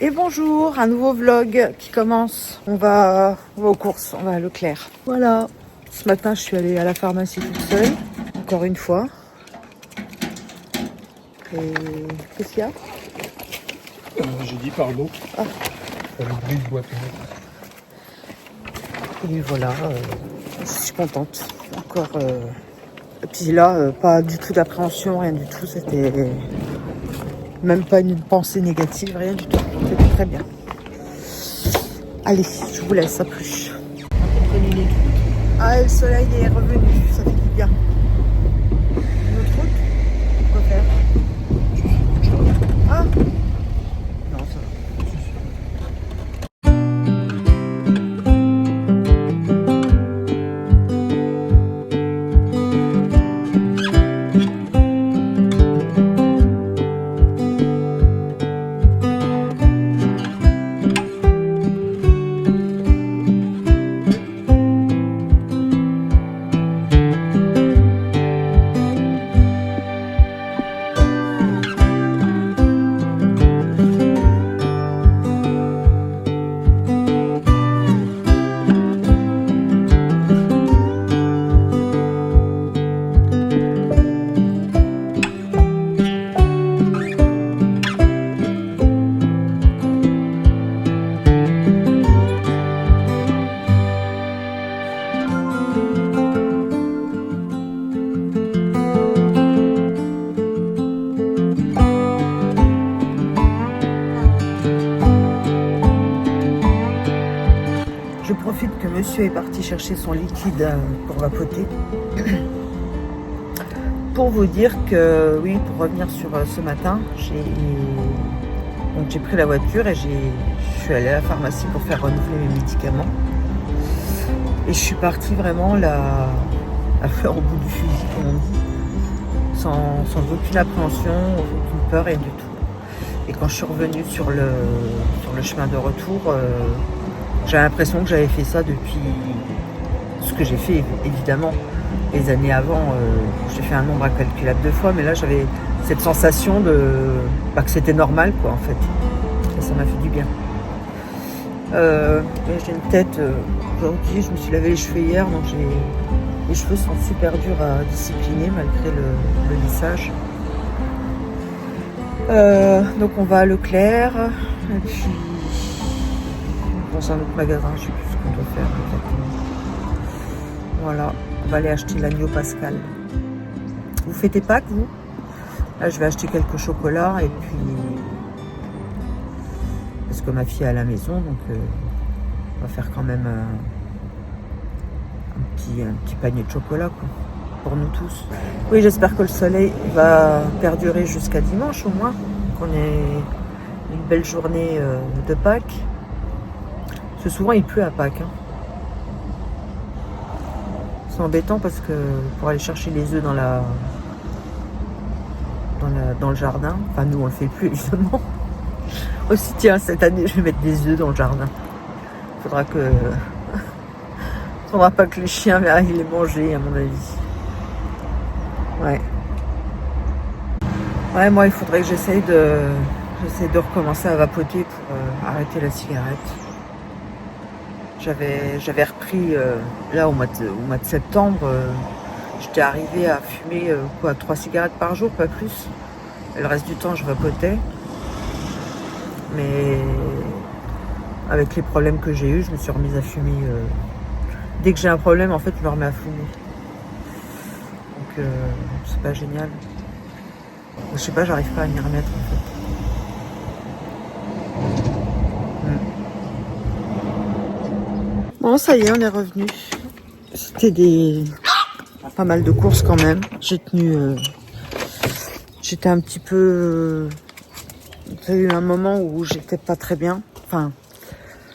Et bonjour, un nouveau vlog qui commence. On va aux courses, on va à Leclerc. Voilà, ce matin je suis allée à la pharmacie toute seule, encore une fois. Et qu'est-ce qu'il y a? J'ai dit pardon. Ah. Le bruit de boîte. Et voilà, je suis contente. Encore. Et puis là, pas du tout d'appréhension, rien du tout. C'était même pas une pensée négative, rien du tout. C'était très bien. Allez, je vous laisse, à plus. Ah, le soleil est revenu, ça fait du bien. Une autre route? Quoi faire? Ah non, ça va. Je profite que monsieur est parti chercher son liquide pour vapoter. Pour vous dire que, oui, pour revenir sur ce matin, j'ai pris la voiture et je suis allée à la pharmacie pour faire renouveler mes médicaments. Et je suis partie vraiment la fleur au bout du fusil, comme on dit, sans aucune appréhension, aucune peur, rien du tout. Et quand je suis revenue sur le chemin de retour, j'ai l'impression que j'avais fait ça depuis ce que j'ai fait, évidemment, les années avant. J'ai fait un nombre incalculable de fois, mais là, j'avais cette sensation que c'était normal, quoi, en fait. Et ça m'a fait du bien. J'ai une tête, aujourd'hui, je me suis lavé les cheveux hier, donc les cheveux sont super durs à discipliner, malgré le lissage. Donc, on va à Leclerc, et puis dans un autre magasin, je ne sais plus ce qu'on doit faire exactement. Voilà, on va aller acheter l'agneau Pascal. Vous fêtez Pâques, vous? Là, je vais acheter quelques chocolats et puis parce que ma fille est à la maison, donc on va faire quand même un petit panier de chocolat, quoi, pour nous tous. Oui, j'espère que le soleil va perdurer jusqu'à dimanche au moins, qu'on ait une belle journée de Pâques. Parce que souvent il pleut à Pâques. C'est embêtant parce que pour aller chercher les œufs dans le jardin, enfin nous on le fait plus évidemment. Aussi tiens, cette année je vais mettre des œufs dans le jardin. Faudra pas que les chiens aillent les manger, à mon avis. Ouais, moi il faudrait que j'essaye de recommencer à vapoter pour arrêter la cigarette. J'avais repris là au mois de septembre, j'étais arrivée à fumer 3 cigarettes par jour, pas plus. Et le reste du temps je vapotais. Mais avec les problèmes que j'ai eus, je me suis remise à fumer. Dès que j'ai un problème, en fait, je me remets à fumer. Donc c'est pas génial. Je sais pas, j'arrive pas à m'y remettre en fait. Bon, ça y est, on est revenu. C'était pas mal de courses quand même. J'étais un petit peu... J'ai eu un moment où j'étais pas très bien. Enfin,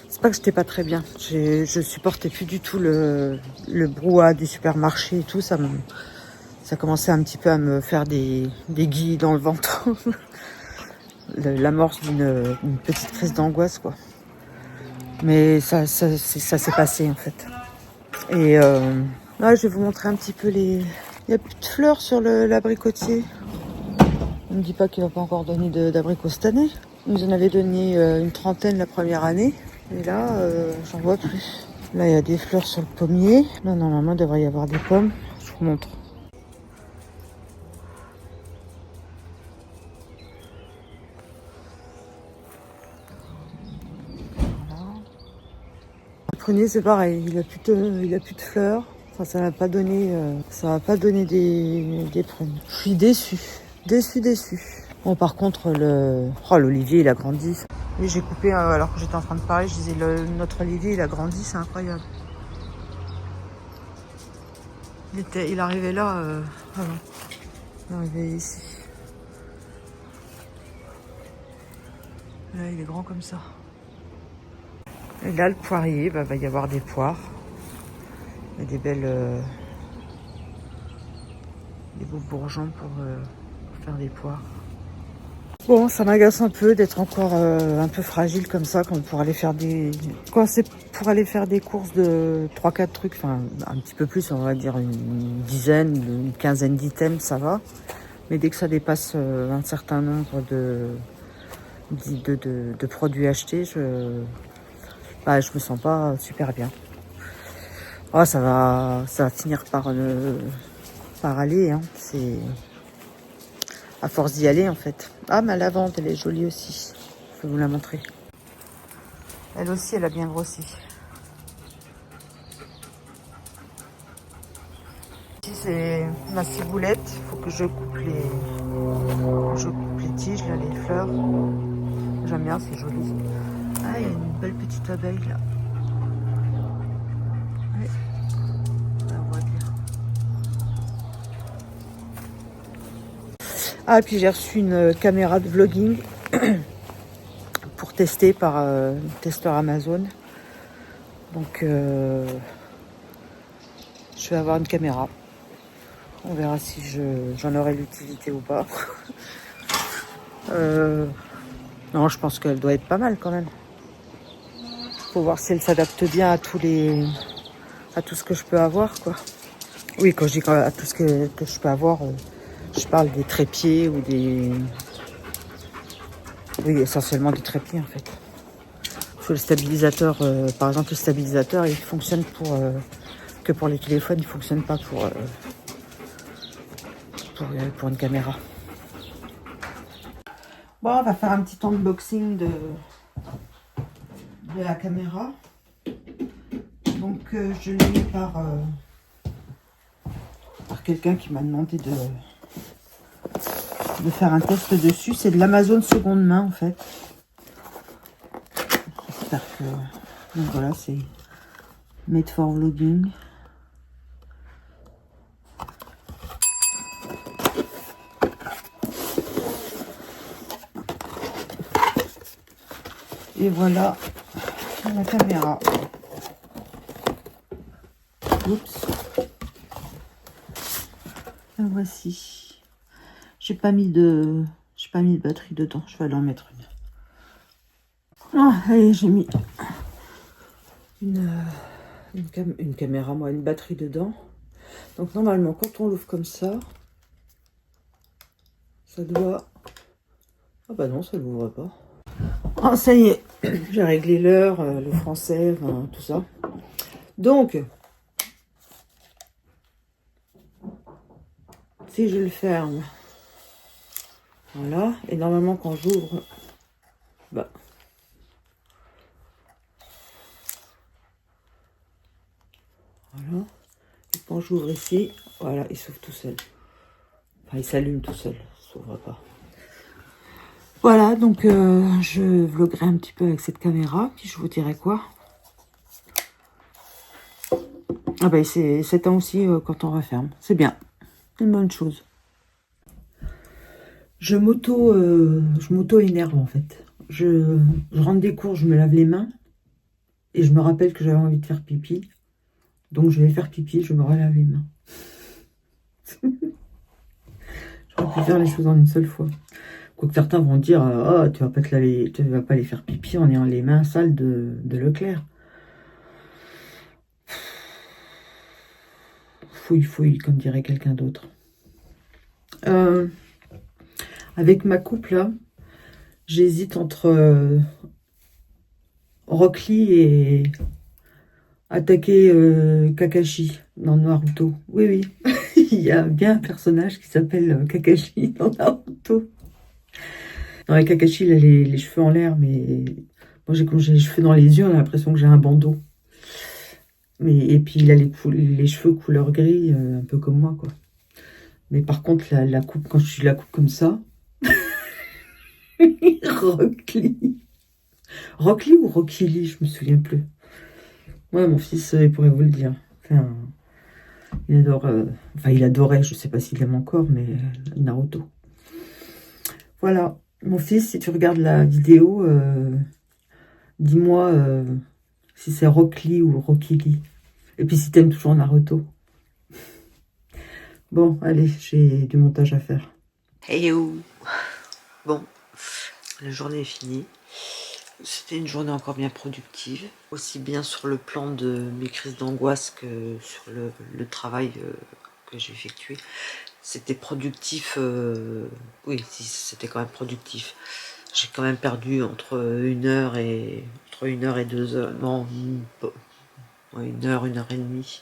c'est pas que j'étais pas très bien. Je supportais plus du tout le brouhaha du supermarché et tout. Ça commençait un petit peu à me faire des guillis dans le ventre. L'amorce d'une petite crise d'angoisse, quoi. Mais ça s'est passé en fait. Et là, je vais vous montrer un petit peu il y a plus de fleurs sur l'abricotier. On me dit pas qu'il va pas encore donner d'abricots cette année. Ils nous en avaient donné une trentaine la première année. Et là, j'en vois plus. Là, il y a des fleurs sur le pommier. Là, normalement, il devrait y avoir des pommes. Je vous montre. Voilà. Le prunier, c'est pareil. Il a plus de fleurs. Enfin, ça va pas donner des prunes. Je suis déçue. Déçue. Bon, par contre, l'olivier, il a grandi. Et j'ai coupé, alors que j'étais en train de parler, je disais, notre olivier, il a grandi, c'est incroyable. Il arrivait là, avant. Il arrivait ici. Là, il est grand comme ça. Et là, le poirier, va y avoir des poires. Il y a des belles... des beaux bourgeons pour faire des poires. Bon, ça m'agace un peu d'être encore un peu fragile comme ça quand c'est pour aller faire des courses de 3-4 trucs, enfin un petit peu plus, on va dire une dizaine, une quinzaine d'items, ça va. Mais dès que ça dépasse un certain nombre de produits achetés, je me sens pas super bien. Oh, ça va finir par aller, hein. C'est à force d'y aller en fait. Ah, ma lavande, elle est jolie aussi. Je vais vous la montrer. Elle aussi, elle a bien grossi. Ici, c'est ma ciboulette. Il faut que je coupe les tiges, là, les fleurs. J'aime bien, c'est joli. Ah, il y a une belle petite abeille là. Ouais. Là, on voit bien. Ah, puis j'ai reçu une caméra de vlogging pour tester par testeur Amazon. Donc, je vais avoir une caméra. On verra si j'en aurai l'utilité ou pas. Non, je pense qu'elle doit être pas mal quand même. Faut voir si elle s'adapte bien à tout ce que je peux avoir, quoi. Oui, quand je dis à tout ce que je peux avoir, je parle des trépieds ou des... Oui, essentiellement des trépieds en fait. Parce que le stabilisateur, par exemple, le stabilisateur, il fonctionne que pour les téléphones, il fonctionne pas pour une caméra. Bon, on va faire un petit unboxing de la caméra. Donc, je l'ai eu par quelqu'un qui m'a demandé de faire un test dessus. C'est de l'Amazon seconde main en fait. J'espère que... Donc voilà, c'est made for vlogging. Et voilà la caméra. Oups. La voici. J'ai pas mis de batterie dedans. Je vais aller en mettre une. Ah, allez, j'ai mis une caméra, moi, une batterie dedans. Donc normalement, quand on l'ouvre comme ça doit... Ah bah non, ça ne l'ouvre pas. Ah, ça y est, j'ai réglé l'heure, le français, enfin, tout ça. Donc, si je le ferme, voilà, et normalement quand j'ouvre, bah, voilà, et quand j'ouvre ici, voilà, il s'ouvre tout seul. Enfin, il s'allume tout seul, il s'ouvre pas. Voilà, donc je vloguerai un petit peu avec cette caméra, puis je vous dirai quoi. Ah bah c'est éteint aussi quand on referme, c'est bien, c'est une bonne chose. Je m'auto-énerve en fait. Je rentre des cours, je me lave les mains, et je me rappelle que j'avais envie de faire pipi. Donc je vais faire pipi, je me relave les mains. J'aurais pu faire les choses en une seule fois. Quoique certains vont dire, oh, tu vas pas les faire pipi en ayant les mains sales de Leclerc. Fouille, comme dirait quelqu'un d'autre. Avec ma coupe là, J'hésite entre Rock Lee et attaquer Kakashi dans Naruto. Oui, oui. Il y a bien un personnage qui s'appelle Kakashi dans Naruto. Non, et Kakashi, il a les cheveux en l'air, mais moi, comme j'ai les cheveux dans les yeux, on a l'impression que j'ai un bandeau. Et puis, il a les cheveux couleur gris, un peu comme moi, quoi. Mais par contre, la coupe, quand je la coupe comme ça, Rock Lee. Rock Lee ou Rocky Lee, je me souviens plus. Ouais, mon fils, il pourrait vous le dire. Enfin, il adore, enfin, il adorait, je sais pas s'il aime encore, mais Naruto. Voilà, mon fils, si tu regardes la vidéo, dis-moi si c'est Rock Lee ou Rocky Lee. Et puis si t'aimes toujours Naruto. Bon, allez, j'ai du montage à faire. Hey yo. Bon, la journée est finie. C'était une journée encore bien productive, aussi bien sur le plan de mes crises d'angoisse que sur le travail que j'ai effectué. C'était productif, oui, si, c'était quand même productif. J'ai quand même perdu entre 1 heure et 2 heures, non, 1 heure et demie,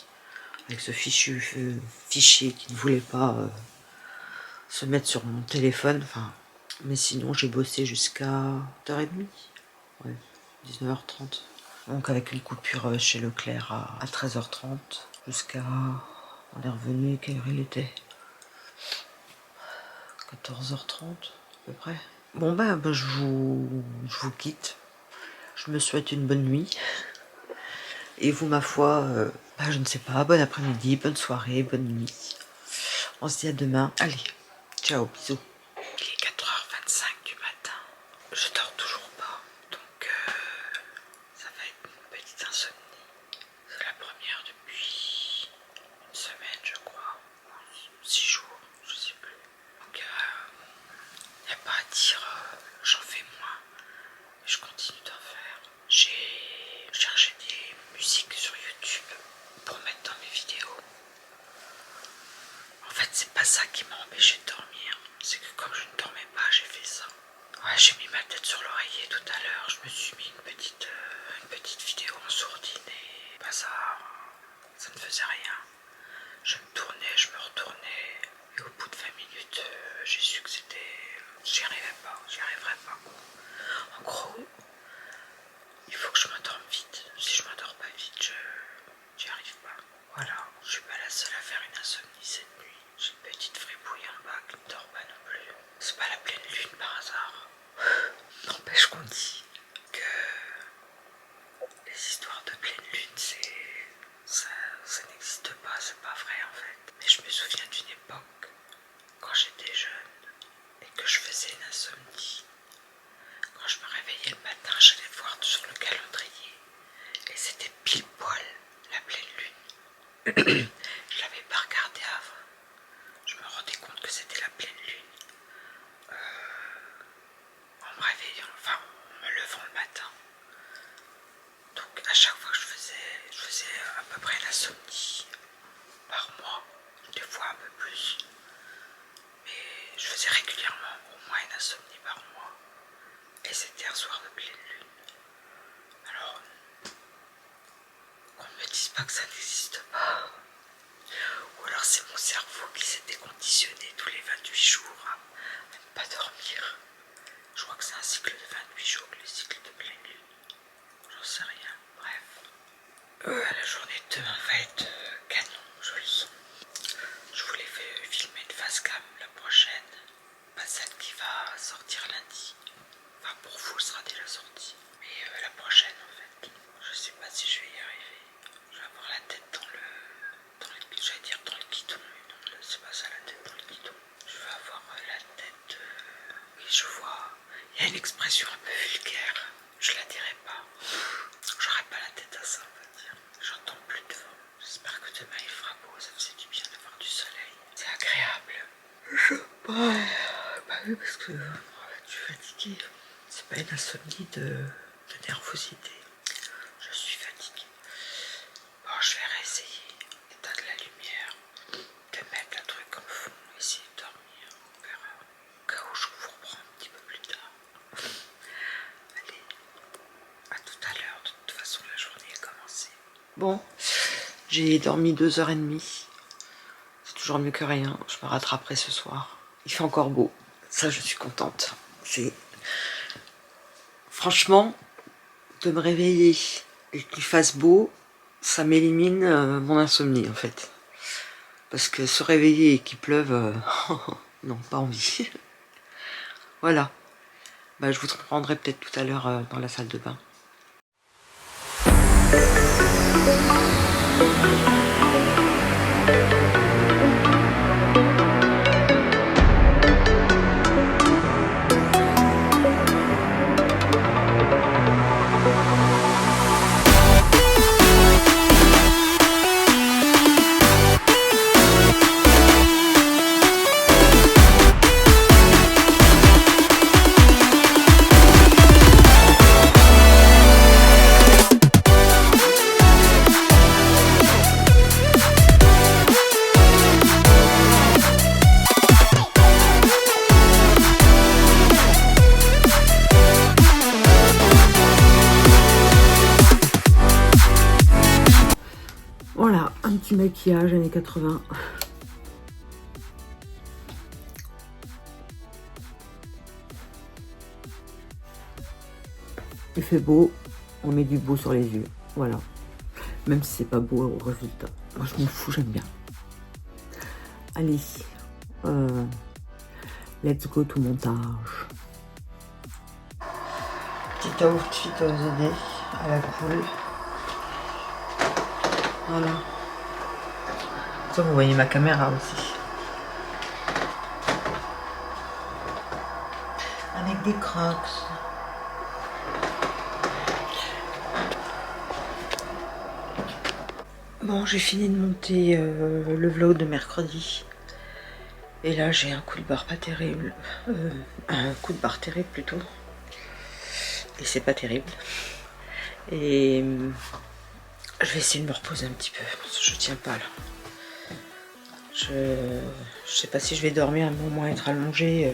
avec ce fichier qui ne voulait pas se mettre sur mon téléphone. Enfin, mais sinon j'ai bossé jusqu'à 8h30. Ouais, 19h30. Donc avec une coupure chez Leclerc à 13h30 jusqu'à... On est revenu, quelle heure il était? 14h30 à peu près. Bon ben, je vous quitte. Je me souhaite une bonne nuit. Et vous, ma foi, je ne sais pas, bon après-midi, bonne soirée, bonne nuit. On se dit à demain. Allez, ciao, bisous. Il est 4h25 du matin. Je dors toujours pas. Donc ça va être une petite insomnie. C'est la première depuis une semaine, je crois. 6 jours, je sais plus. Donc il n'y a pas à dire, j'en fais moins. Mais je continue d'en faire. J'ai cherché des musiques sur YouTube pour mettre dans mes vidéos. En fait, c'est pas ça qui m'a empêché de dormir. C'est que comme je ne dormais pas, j'ai fait ça. Ouais, j'ai mis ma tête sur l'oreiller tout à l'heure. Je me suis mis une petite vidéo en sourdine et bah ça ne faisait rien. Je me tournais, je me retournais. Et au bout de 20 minutes, j'ai su que j'y arriverais pas. En gros, il faut que je m'endorme vite. Si je m'endors pas vite, j'y arrive pas. Voilà, je suis pas la seule à faire une insomnie cette nuit. J'ai une petite fripouille en bas qui ne dort pas non plus. C'est pas la pleine lune par hasard. N'empêche qu'on dit que les histoires de pleine lune, ça n'existe pas, c'est pas vrai en fait. Mais je me souviens d'une époque, quand j'étais jeune, et que je faisais une insomnie. Quand je me réveillais le matin, j'allais voir sur le calendrier, et c'était pile poil la pleine lune. Je l'avais pas regardé avant. Je me rendais compte que c'était la pleine lune en me réveillant, enfin en me levant le matin. Donc à chaque fois que je faisais à peu près l'insomnie par mois, des fois un peu plus, mais je faisais régulièrement au moins une insomnie par mois, et c'était un soir de pleine lune. Alors qu'on ne me dise pas que ça n'existe pas, ou alors c'est mon cerveau qui s'était conditionné tous les 28 jours à ne pas dormir. Je crois que c'est un cycle de 28 jours, le cycle de pleine lune. J'en sais rien, bref. La journée de demain va être canon, je le sens. Je voulais filmer une face cam la prochaine, pas celle qui va sortir lundi. Enfin pour vous, elle sera déjà sortie. Mais la prochaine en fait, je sais pas si je vais y arriver. Je vais avoir la tête dans le guidon, mais non, c'est pas ça, la tête dans le guidon. Je vais avoir la tête, oui je vois, il y a une expression un peu vulgaire, je la dirai pas. J'aurai pas la tête à ça, on va dire. J'entends plus de vent. J'espère que demain il fera beau, ça faisait du bien d'avoir du soleil. C'est agréable. Bah oui, parce que je suis fatiguée. C'est pas une insomnie de nervosité. Je suis fatiguée. Bon, je vais réessayer d'éteindre la lumière, de mettre un truc en fond, essayer de dormir. On verra. Au cas où je vous reprends un petit peu plus tard. Bon, j'ai dormi 2h30. C'est toujours mieux que rien. Je me rattraperai ce soir. Il fait encore beau. Ça, je suis contente. C'est franchement, de me réveiller et qu'il fasse beau, ça m'élimine mon insomnie en fait. Parce que se réveiller et qu'il pleuve, non, pas envie. Voilà. Bah, je vous reprendrai peut-être tout à l'heure dans la salle de bain. Voilà, un petit maquillage années 80. Il fait beau, on met du beau sur les yeux. Voilà. Même si c'est pas beau au résultat. Moi je m'en fous, j'aime bien. Allez, let's go to montage. Petit outfit OZD à la cool. Voilà. Ça, vous voyez ma caméra aussi. Avec des crocs. Bon, j'ai fini de monter le vlog de mercredi. Et là, j'ai un coup de barre pas terrible. Un coup de barre terrible plutôt. Et c'est pas terrible. Et je vais essayer de me reposer un petit peu. Parce que je tiens pas là. Je sais pas si je vais dormir, mais au moins être allongée,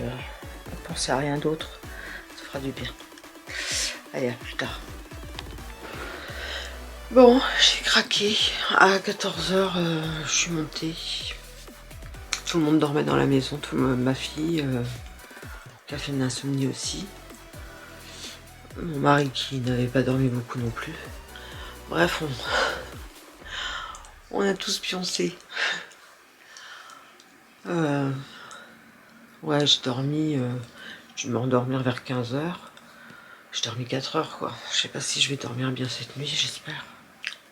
penser à rien d'autre, ça fera du bien. Allez, à plus tard. Bon, j'ai craqué. À 14h, je suis montée. Tout le monde dormait dans la maison, ma fille, qui a fait une insomnie aussi. Mon mari qui n'avait pas dormi beaucoup non plus. Bref, on a tous pioncé. Ouais, j'ai dormi, je vais m'endormir vers 15h. J'ai dormi 4 heures quoi. Je sais pas si je vais dormir bien cette nuit, j'espère.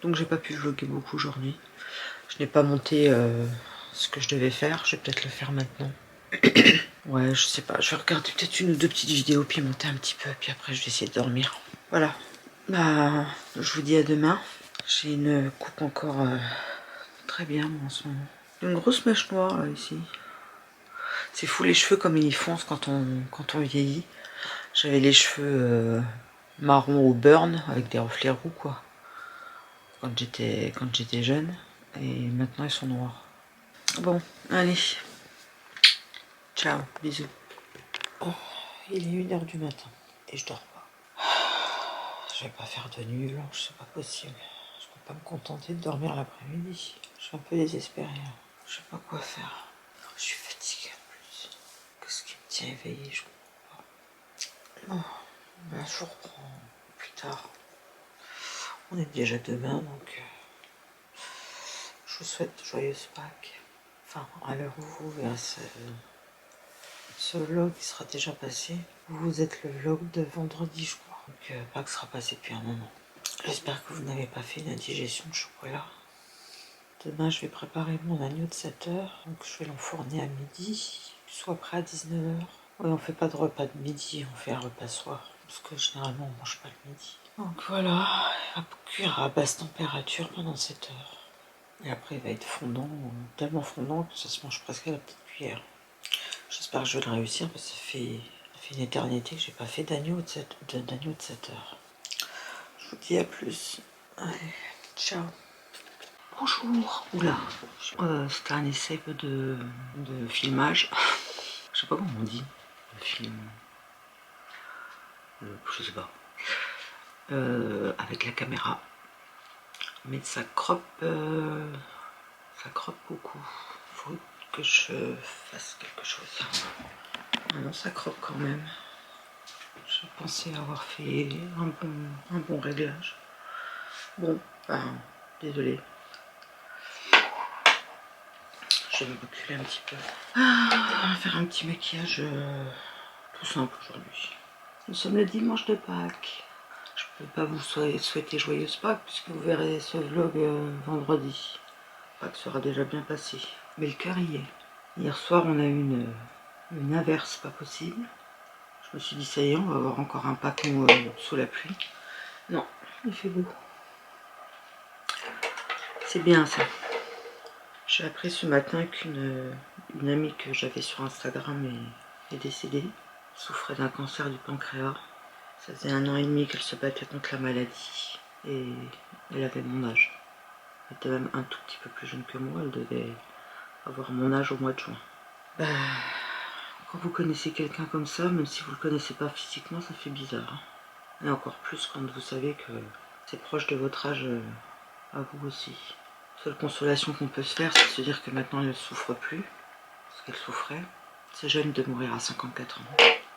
Donc j'ai pas pu vlogger beaucoup aujourd'hui. Je n'ai pas monté ce que je devais faire, je vais peut-être le faire maintenant. Ouais, je sais pas, je vais regarder peut-être une ou deux petites vidéos, puis monter un petit peu, puis après je vais essayer de dormir. Voilà, bah je vous dis à demain. J'ai une coupe encore très bien en ce moment. Une grosse mèche noire là ici. C'est fou les cheveux comme ils foncent quand on vieillit. J'avais les cheveux marron au burn avec des reflets roux quoi. Quand j'étais jeune. Et maintenant ils sont noirs. Bon, allez. Ciao, bisous. Oh, il est 1h du matin et je dors pas. Je vais pas faire de nuit blanche, c'est pas possible. Je peux pas me contenter de dormir l'après-midi. Je suis un peu désespérée. Je sais pas quoi faire. Je suis fatiguée en plus. Qu'est-ce qui me tient éveillée, je comprends pas. Bon, ben, je vous reprends plus tard. On est déjà demain, donc je vous souhaite joyeuse Pâques. Enfin, à l'heure où vous verrez ce vlog, il sera déjà passé. Vous êtes le vlog de vendredi, je crois. Donc Pâques sera passé depuis un moment. J'espère que vous n'avez pas fait une indigestion de chocolat. Demain, je vais préparer mon agneau de 7h. Donc je vais l'enfourner à midi, soit prêt à 19h. Oui, on fait pas de repas de midi, on fait un repas soir. Parce que généralement, on mange pas le midi. Donc voilà, il va cuire à basse température pendant 7 heures. Et après, il va être fondant, tellement fondant que ça se mange presque à la petite cuillère. J'espère que je vais le réussir parce que ça fait une éternité que j'ai pas fait d'agneau de 7 heures. Je vous dis à plus. Allez, ciao. Bonjour. Oula, c'était un essai de filmage. Je sais pas comment on dit. Le film. Je sais pas. Avec la caméra. Mais ça croppe beaucoup. Faut que je fasse quelque chose. Ah non, ça croppe quand même. Je pensais avoir fait un bon réglage. Bon, ben, désolé. Je vais me reculer un petit peu. On va faire un petit maquillage tout simple aujourd'hui. Nous sommes le dimanche de Pâques. Je ne peux pas vous souhaiter joyeuse Pâques puisque vous verrez ce vlog vendredi. Pâques sera déjà bien passé. Mais le cœur y est. Hier soir, on a eu une averse pas possible. Je me suis dit, ça y est, on va avoir encore un Pâques sous la pluie. Non, il fait beau. C'est bien ça. J'ai appris ce matin qu'une amie que j'avais sur Instagram est décédée. Elle souffrait d'un cancer du pancréas. Ça faisait 1 an et demi qu'elle se battait contre la maladie. Et elle avait mon âge. Elle était même un tout petit peu plus jeune que moi. Elle devait avoir mon âge au mois de juin. Bah, quand vous connaissez quelqu'un comme ça, même si vous ne le connaissez pas physiquement, ça fait bizarre. Et encore plus quand vous savez que c'est proche de votre âge à vous aussi. La seule consolation qu'on peut se faire, c'est de se dire que maintenant elle ne souffre plus. Parce qu'elle souffrait. C'est jeune de mourir à 54 ans.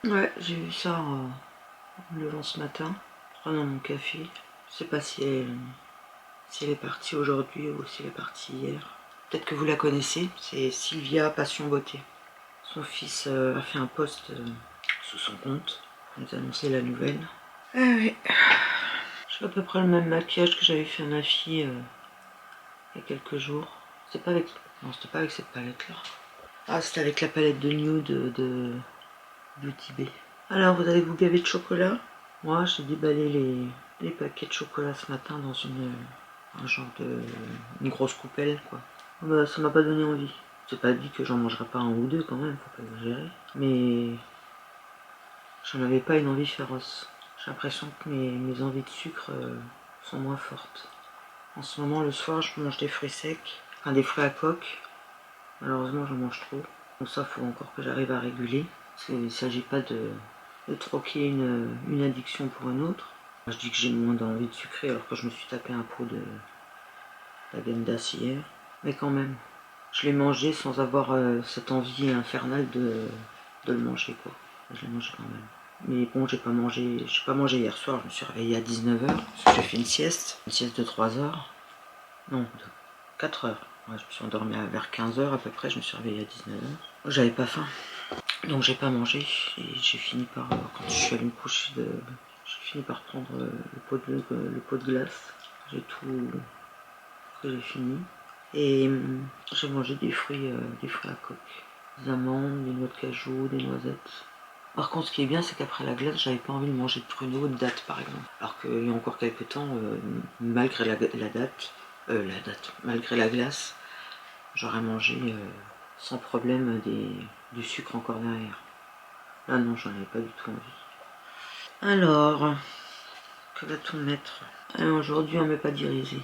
Ouais, j'ai vu ça en me levant ce matin, prenant mon café. Je sais pas si elle est partie aujourd'hui ou si elle est partie hier. Peut-être que vous la connaissez, c'est Sylvia Passion Beauté. Son fils a fait un post sous son compte pour nous annoncer la nouvelle. Ah oui. J'ai à peu près le même maquillage que j'avais fait à ma fille il y a quelques jours. C'était pas avec... Non, c'était pas avec cette palette là. Ah, c'était avec la palette de nude de Beauty Bay. Alors, vous allez vous gaver de chocolat. Moi, j'ai déballé les paquets de chocolat ce matin dans un genre de... une grosse coupelle, quoi. Bah, ça m'a pas donné envie. C'est pas dit que j'en mangerai pas 1 ou 2 quand même, faut pas exagérer. Mais j'en avais pas une envie féroce. J'ai l'impression que mes envies de sucre sont moins fortes. En ce moment, le soir, je mange des fruits secs, enfin des fruits à coque. Malheureusement, j'en mange trop. Donc ça, faut encore que j'arrive à réguler. Parce qu'il ne s'agit pas de troquer une addiction pour une autre. Je dis que j'ai moins d'envie de sucrer alors que je me suis tapé un pot de d'Agendas hier. Mais quand même, je l'ai mangé sans avoir cette envie infernale de le manger, quoi. Je l'ai mangé quand même. Mais bon, j'ai pas mangé hier soir, je me suis réveillée à 19 h parce que j'ai fait une sieste de 3 h. Non, de 4 h. Ouais, je me suis endormie vers 15 h à peu près, je me suis réveillée à 19 h. J'avais pas faim, donc j'ai pas mangé et j'ai fini par, quand je suis allée me coucher, j'ai fini par prendre le pot de glace. J'ai tout que j'ai fini. Et j'ai mangé des fruits à coque. Des amandes, des noix de cajou, des noisettes. Par contre, ce qui est bien, c'est qu'après la glace, j'avais pas envie de manger de pruneaux ou de dattes, par exemple. Alors qu'il y a encore quelques temps, malgré malgré la glace, j'aurais mangé sans problème du sucre encore derrière. Là, non, j'en avais pas du tout envie. Alors, que va-t-on mettre? Aujourd'hui, on ne met pas d'irisé.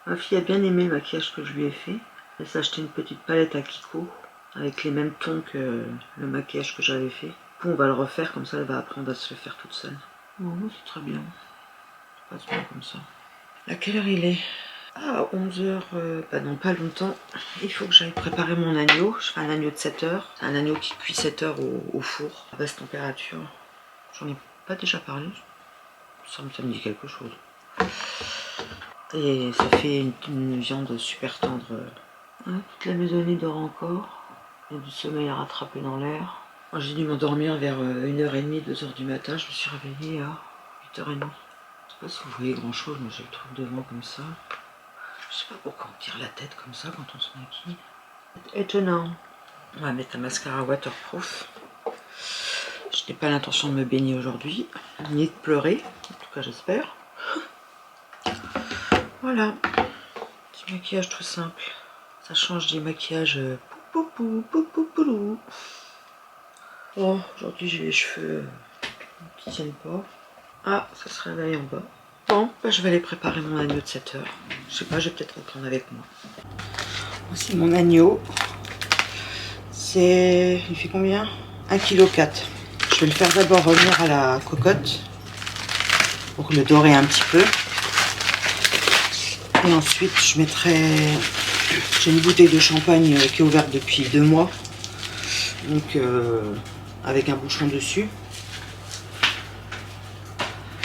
Ma fille a bien aimé le maquillage que je lui ai fait. Elle s'est acheté une petite palette à Kiko avec les mêmes tons que le maquillage que j'avais fait. On va le refaire, comme ça elle va apprendre à se le faire toute seule. Bon, c'est très bien. Ça passe bien comme ça. À quelle heure il est? Ah, 11 h. Bah non, pas longtemps. Il faut que j'aille préparer mon agneau. Je fais un agneau de 7 h. C'est un agneau qui cuit 7 h au four, à basse température. J'en ai pas déjà parlé. Ça me dit quelque chose. Et ça fait une viande super tendre. Toute la maisonnée dort encore. Il y a du sommeil à rattraper dans l'air. J'ai dû m'endormir vers 1h30, 2 h du matin. Je me suis réveillée à 8 h 30. Je sais pas si vous voyez grand chose, mais j'ai le truc devant comme ça. Je sais pas pourquoi on tire la tête comme ça quand on se maquille. Étonnant. On va mettre un mascara waterproof. Je n'ai pas l'intention de me baigner aujourd'hui, ni de pleurer, en tout cas j'espère. Voilà, petit maquillage tout simple. Ça change des maquillages Bon, aujourd'hui j'ai les cheveux qui tiennent pas. Ah, ça se réveille en bas. Bon, bah, je vais aller préparer mon agneau de 7 h. Je sais pas, je vais peut-être en prendre avec moi. Voici mon agneau. Il fait combien? 1,4 kg. Je vais le faire d'abord revenir à la cocotte pour le dorer un petit peu. Et ensuite, je mettrai... J'ai une bouteille de champagne qui est ouverte depuis 2 mois. Donc, avec un bouchon dessus.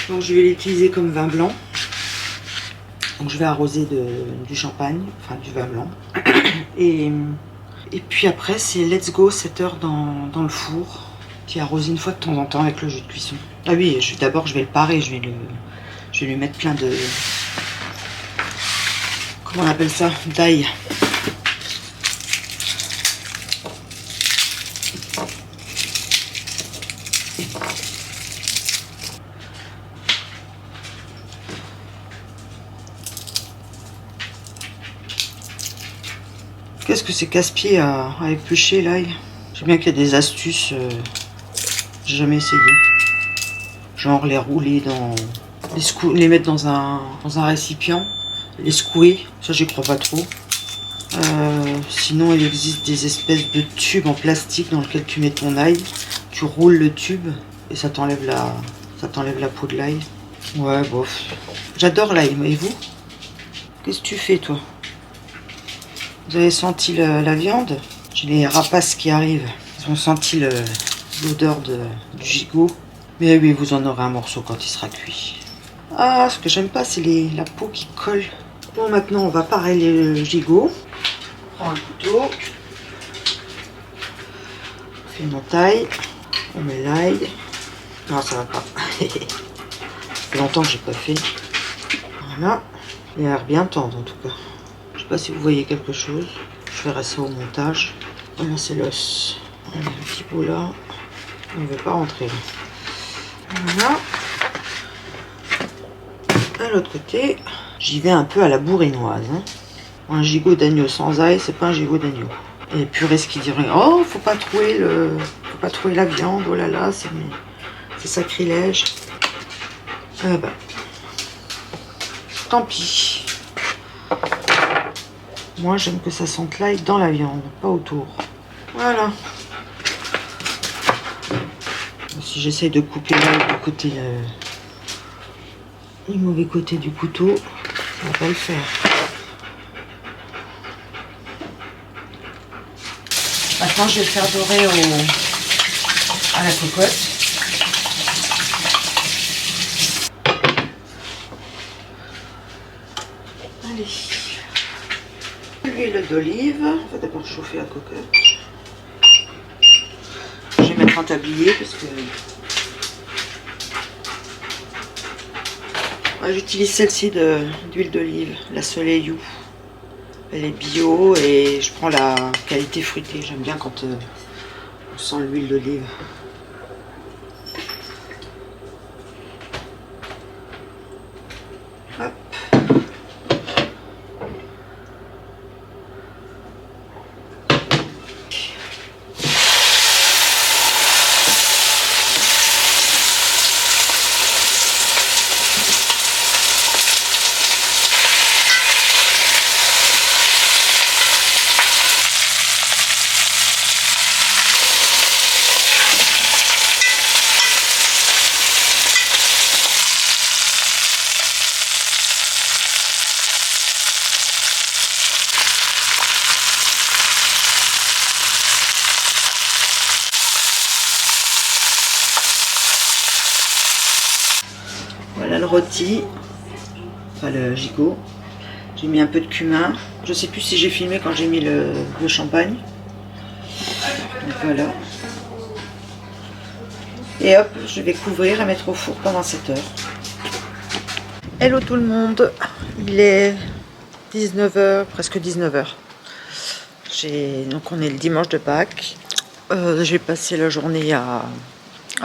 Donc, je vais l'utiliser comme vin blanc. Donc, je vais arroser du champagne, enfin du vin blanc. Et puis après, c'est let's go 7 heures dans le four. Qui arrose une fois de temps en temps avec le jus de cuisson. Ah oui, d'abord, je vais le parer. Je vais lui mettre plein de... Comment on appelle ça? D'ail. Qu'est-ce que c'est casse-pied à éplucher l'ail? Je sais bien qu'il y a des astuces, j'ai jamais essayé. Genre les rouler les mettre dans un récipient, les secouer, ça j'y crois pas trop. Sinon il existe des espèces de tubes en plastique dans lesquels tu mets ton ail, tu roules le tube et ça t'enlève la peau de l'ail. Ouais bof. J'adore l'ail, mais vous? Qu'est-ce que tu fais toi? Vous avez senti la viande? J'ai les rapaces qui arrivent. Ils ont senti l'odeur du gigot. Mais oui, vous en aurez un morceau quand il sera cuit. Ah, ce que j'aime pas, c'est la peau qui colle. Bon, maintenant, on va parer le gigot. On prend un couteau. On fait une taille. On met l'ail. Non, ça va pas. Ça fait longtemps que j'ai pas fait. Voilà. Il a l'air bien tendre, en tout cas. Je sais pas si vous voyez quelque chose. Je verrai ça au montage. Voilà, c'est l'os. On a un petit bout là. On ne veut pas rentrer là. Voilà. À l'autre côté, j'y vais un peu à la bourrinoise. Hein. Un gigot d'agneau sans ail, c'est pas un gigot d'agneau. Et purée, ce qui dirait, oh, faut pas trouer la viande, oh là là, c'est sacrilège. Ah bah, tant pis. Moi, j'aime que ça sente l'ail dans la viande, pas autour. Voilà. Si j'essaye de couper l'ail du côté, du mauvais côté du couteau, ça va pas le faire. Maintenant, je vais le faire dorer à la cocotte. Allez. L'huile d'olive. On va d'abord chauffer la cocotte. Je vais mettre un tablier parce que j'utilise celle-ci d'huile d'olive, la Soleil-You. Elle est bio et je prends la qualité fruitée. J'aime bien quand on sent l'huile d'olive. Hop. Voilà le rôti, enfin le gigot. J'ai mis un peu de cumin. Je sais plus si j'ai filmé quand j'ai mis le champagne. Donc voilà. Et hop, je vais couvrir et mettre au four pendant 7 heures. Hello tout le monde, il est 19h, presque 19h. Donc on est le dimanche de Pâques. J'ai passé la journée à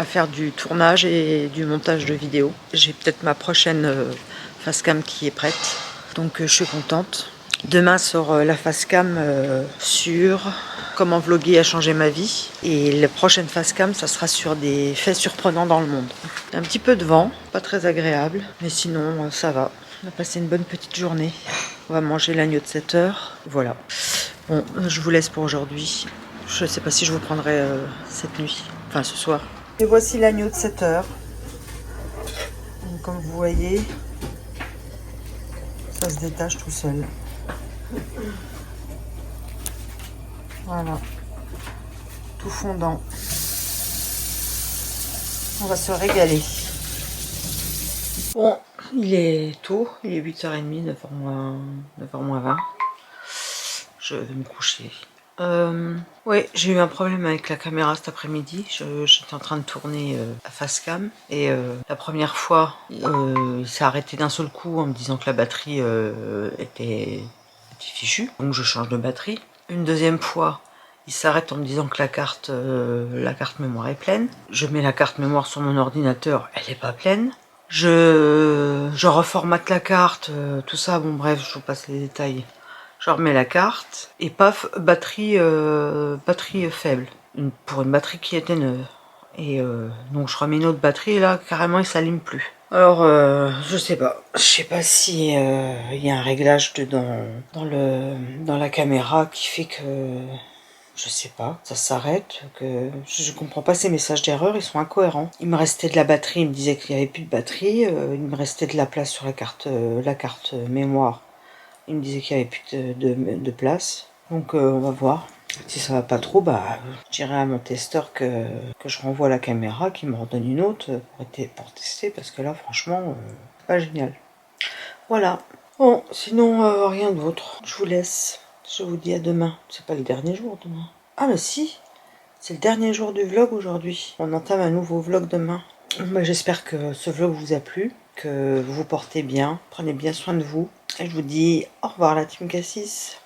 faire du tournage et du montage de vidéos. J'ai peut-être ma prochaine facecam qui est prête, donc je suis contente. Demain sort la facecam sur comment vloguer a changé ma vie, et la prochaine facecam ça sera sur des faits surprenants dans le monde. Un petit peu de vent, pas très agréable, mais sinon ça va. On a passé une bonne petite journée. On va manger l'agneau de 7 heures, voilà. Bon, je vous laisse pour aujourd'hui. Je ne sais pas si je vous prendrai cette nuit, enfin ce soir. Et voici l'agneau de 7 heures. Donc, comme vous voyez, Ça se détache tout seul. Voilà. Tout fondant. On va se régaler. Bon, il est tôt, il est 8h30, 9h moins 20. Je vais me coucher. Oui, j'ai eu un problème avec la caméra cet après-midi. J'étais en train de tourner à face cam et la première fois, il s'est arrêté d'un seul coup en me disant que la batterie était fichue. Donc je change de batterie. Une deuxième fois, il s'arrête en me disant que la carte mémoire est pleine. Je mets la carte mémoire sur mon ordinateur, elle n'est pas pleine. Je reformate la carte, tout ça, bon bref, je vous passe les détails. Je remets la carte et paf, batterie faible, pour une batterie qui était neuve. Et donc je remets une autre batterie et là carrément il s'allume plus. Alors je sais pas si il y a un réglage dans la caméra qui fait que je sais pas, ça s'arrête, que je comprends pas ces messages d'erreur, ils sont incohérents. Il me restait de la batterie, il me disait qu'il n'y avait plus de batterie, il me restait de la place sur la carte mémoire. Il me disait qu'il n'y avait plus de place. Donc on va voir. Si ça va pas trop, bah je dirai à mon testeur que je renvoie la caméra, qu'il me redonne une autre pour tester, parce que là franchement, c'est pas génial. Voilà. Bon, sinon rien d'autre. Je vous laisse. Je vous dis à demain. C'est pas le dernier jour demain. Ah bah si, c'est le dernier jour du vlog aujourd'hui. On entame un nouveau vlog demain. Bah, j'espère que ce vlog vous a plu, que vous vous portez bien, prenez bien soin de vous. Et je vous dis au revoir la team Cassis.